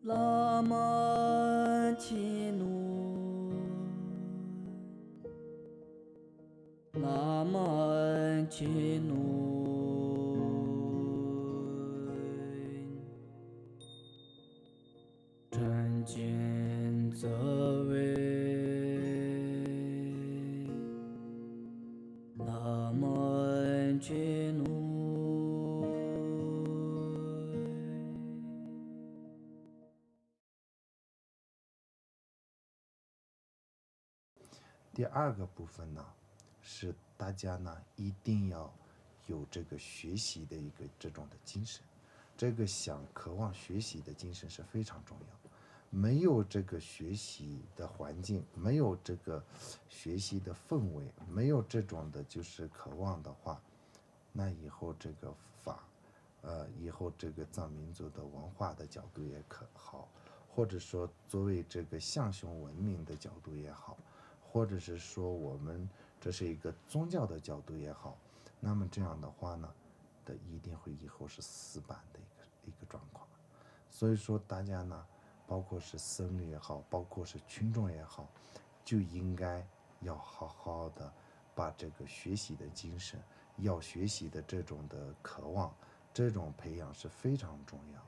拉玛基努，拉玛基努，真见则位，拉玛基努。第二个部分呢，是大家呢一定要有这个学习的一个这种的精神，这个渴望学习的精神是非常重要。没有这个学习的环境，没有这个学习的氛围，没有这种的就是渴望的话，那以后这个以后这个藏民族的文化的角度也好，或者说作为这个象雄文明的角度也好，或者是说我们这是一个宗教的角度也好，那么这样的话呢，一定会以后是死板的一个状况。所以说大家呢，包括是僧侣也好，包括是群众也好，就应该要好好的把这个学习的精神，要学习的这种的渴望，这种培养是非常重要。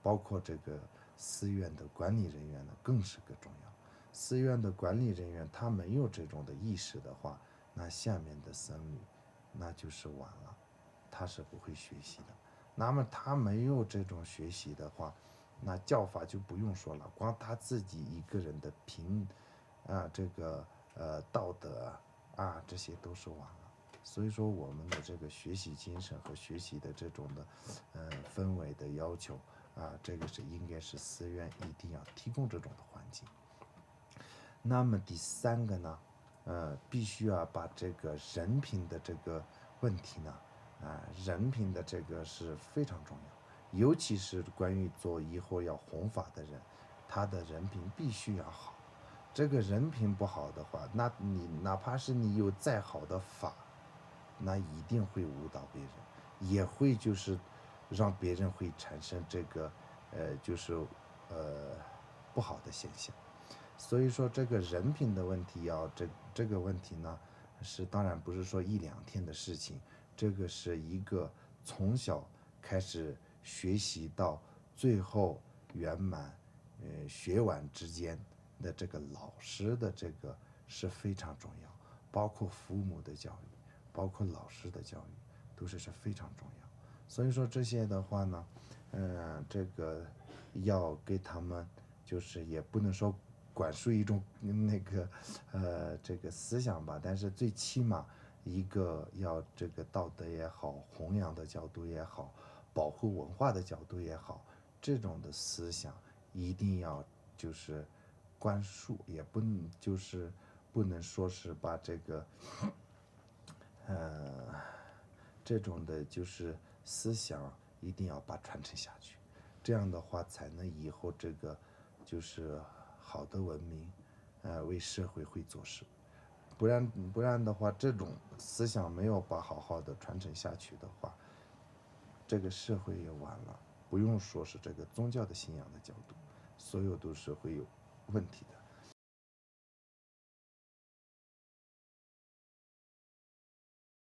包括这个寺院的管理人员呢，更是个重要。寺院的管理人员他没有这种的意识的话，那下面的僧侣那就是晚了，他是不会学习的。那么他没有这种学习的话，那教法就不用说了，光他自己一个人的这个道德这些都是晚了。所以说我们的这个学习精神和学习的这种的氛围的要求这个应该是寺院一定要提供这种的环境。那么第三个呢，必须要把这个人品的这个问题呢，人品的这个是非常重要，尤其是关于做以后要弘法的人，他的人品必须要好。这个人品不好的话，那你哪怕是你有再好的法，那一定会误导别人，也会就是让别人会产生这个就是不好的现象。所以说这个人品的问题这个问题呢，当然不是说一两天的事情，这个是一个从小开始学习到最后圆满学完之间的这个老师的这个是非常重要，包括父母的教育，包括老师的教育，都是非常重要。所以说这些的话呢，这个要给他们就是也不能说管束一种这个思想吧，但是最起码一个要这个道德也好，弘扬的角度也好，保护文化的角度也好，这种的思想一定要就是灌输，也不能就是不能说是把这个这种的就是思想一定要把传承下去，这样的话才能以后这个就是好的文明为社会会做事。不然的话，这种思想没有把好好的传承下去的话，这个社会也完了。不用说是这个宗教的信仰的角度，所有都是会有问题的。